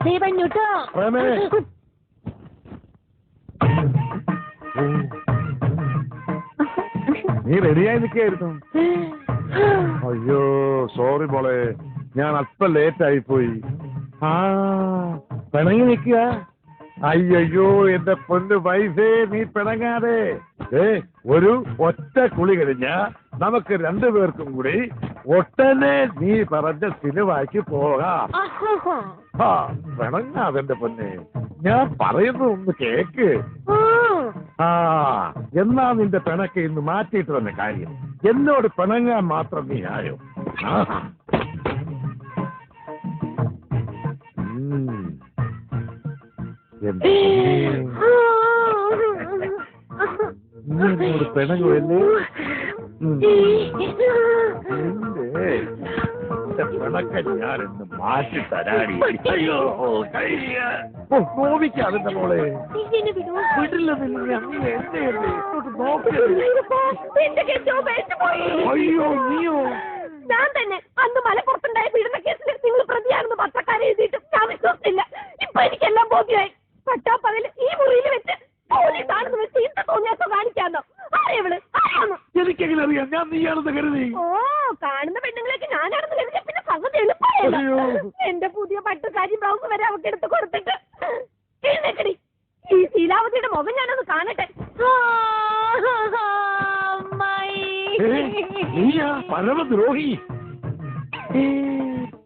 നീ പറഞ്ഞുട്ടോ നീ റെഡിയായി നിൽക്കായിരുന്നു. അയ്യോ സോറി മോളെ, ഞാൻ അല്പം ലേറ്റ് ആയിപ്പോയി. പിണങ്ങി നിൽക്കുക. അയ്യോ എന്റെ പൊന്നു വൈഫേ, നീ പിണങ്ങാതെ. ഒരു ഒറ്റ കുളി കഴിഞ്ഞ നമുക്ക് രണ്ടുപേർക്കും കൂടി ഒട്ടനെ നീ പറഞ്ഞ സിനിമയ്ക്ക് പോകാം. പിണങ്ങാതെ എന്റെ പൊന്നെ, ഞാൻ പറയുന്നത് ഒന്ന് കേക്ക്. എന്നാ നിന്റെ പിണക്ക് ഇന്ന് മാറ്റിയിട്ട് തന്നെ കാര്യം. എന്നോട് പിണങ്ങാൻ മാത്രം നീ ആയോ? എന്നോട് പിണങ്ങുമല്ലേ? പിണക്ക ഞാനെന്ന് മാറ്റി തരാടി. അയ്യോ നോവിക്കാതെ മോളെ, അയ്യോ നീയോ? ഞാൻ തന്നെ അന്ന് മലപ്പുറത്തുണ്ടായ പീഡന കേസിൽ നിങ്ങൾ പ്രതിയാണെന്ന് പത്രക്കാരെ എഴുതിയിട്ട് ഞാൻ വിശ്വസിച്ചില്ല. ഇപ്പൊ എനിക്കെല്ലാം ബോധ്യമായി. പട്ടാപ്പകൽ ഈ മുറിയിൽ വെച്ച് പോലീസാണെന്ന് വെച്ച് ഇന്ന് തോന്നിയാത്തോ കാണിക്കാന്നോ? ആരെവള് ആരാന്ന് എനിക്കെങ്ങനെ അറിയാം? ഞാൻ നീയാണെന്ന് കരുതി. ഓ, കാണുന്ന പെണ്ണുങ്ങളേക്ക് ഞാനാണെന്ന് കരുതിയ പിന്നെ സംഗതി എളുപ്പമായല്ലോ. എന്റെ പുതിയ പട്ടുസാരി ബ്ലൗസ് വരെ അവർക്ക് എടുത്ത് കൊടുത്തിട്ട് എഴുന്നേക്കടി. ഈ ശീലാവതിയുടെ മുഖം ഞാനൊന്ന് കാണട്ടെ. പരമദ്രോഹി.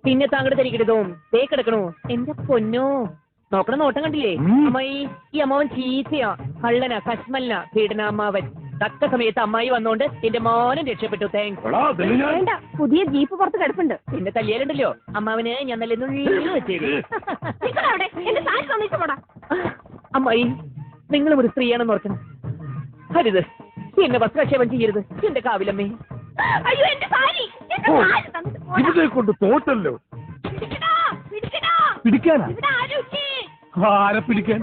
പിന്നെ താങ്കളുടെ തരികിടതോ തേക്കെടുക്കണോ? എന്റെ പൊന്നോ, നോക്കണ നോട്ടം കണ്ടില്ലേ അമ്മായി? ഈ അമ്മാവൻ ചീത്തയാ, കള്ളനാ, കശ്മലന, പീഡനാമ്മാവൻ. തക്ക സമയത്ത് അമ്മായി വന്നോണ്ട് എന്റെ മോനും രക്ഷപ്പെട്ടു. താങ്ക്സ്. വേണ്ട, പുതിയ ജീപ്പ് പുറത്ത് കിടപ്പുണ്ട്. പിന്നെ തല്ലിയാലുണ്ടല്ലോ അമ്മാവന് ഞാൻ നല്ല നുള്ളിൽ വെച്ചേരും. അമ്മായി, നിങ്ങളും ഒരു സ്ത്രീയാണെന്ന് ഓർക്കണം. ഹരിത്, എന്നെ വസ്ത്രക്ഷേപം ചെയ്യരുത് എന്റെ കാവിലമ്മേ. അയ്യോ എന്റെ സാരി കൊണ്ട് തോട്ടല്ലോ. പിടിക്കാനാ? ആരെ പിടിക്കാൻ?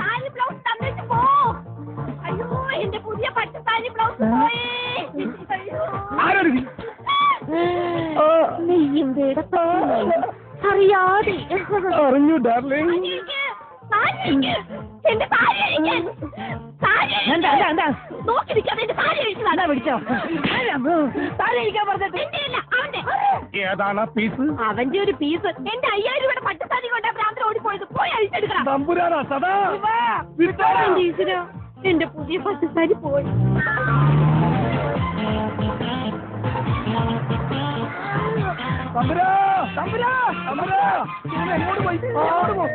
അയ്യോ എന്റെ പുതിയ പട്ടുസാരി ബ്ലൗസ് നെയ്യും അറിയാതെ അറിഞ്ഞു ഡാർലിംഗ്. എന്റെ ഏതാണ് പീസ്? അവന്റെ ഒരു പീസ്. എന്റെ 5000 രൂപയുടെ പട്ടുസാരി കൊണ്ടാ ഭ്രാന്തൻ ഓടിപ്പോയത്. പോയി അഴിച്ചെടുക്കണം. തമ്പുരാനാ സദാ. എന്റെ പുതിയ പട്ടുസാരി പോയി. തമ്പുരാ, തമ്പുരാ, തമ്പുരാ, എങ്ങോട്ട് പോയി? ഇങ്ങോട്ട് പോ.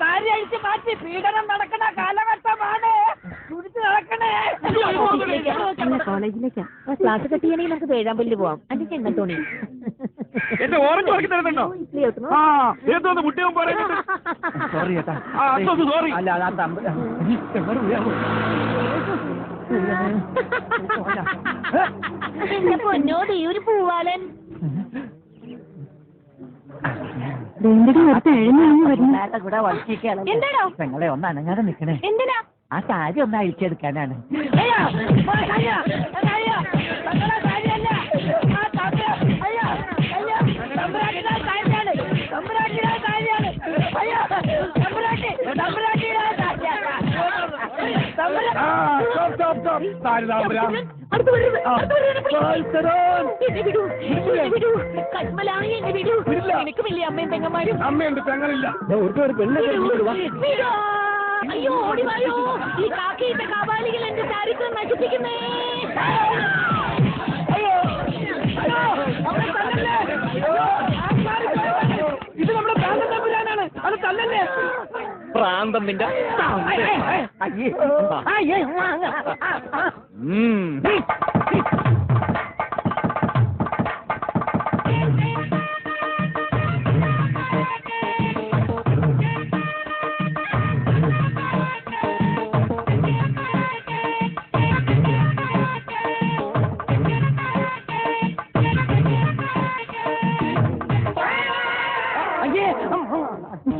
സാരി അഴിച്ച് മാറ്റി. പീഡനം നടക്കണ കാലഘട്ടമാണ്. കുടിച്ച് നടക്കണേ. കോളേജിലേക്കാ ക്ലാസ് കട്ട് ചെയ്യണമെങ്കിൽ നമുക്ക് വേഴാമ്പല്ലിൽ പോവാം. അല്ലെങ്കിൽ എങ്ങത്തോണി എന്റെ ഓറഞ്ച് വാക്കി തരുന്നുണ്ടോ? ഏതോന്ന് മുട്ടയും പറയുന്നുണ്ട്. സോറി ചേട്ടാ. സോറി. അല്ല പൊന്നോട് ഈ ഒരു പൂവാലൻ എന്താണോ? പെങ്ങളെ ഒന്ന് അനങ്ങാതെ നിക്കണേ. എന്തിനാ? ആ സാരി ഒന്ന് അഴിച്ചെടുക്കാനാണ്. എനിക്ക് വലിയ അമ്മയും പെങ്ങന്മാരും. അമ്മയുണ്ട്, പെങ്ങളില്ല. അയ്യോ ഓടിവായോ, ഈ കാക്കിയിട്ട കാപാലികൾ എന്റെ ചാരിത്രം നശിപ്പിക്കുന്നേ. ഇത് നമ്മുടെ പ്രാന്തം തമ്പുരാനാണ്. അത് തല്ലല്ലേ? പ്രാന്തം നിന്റെ. അയ്യേ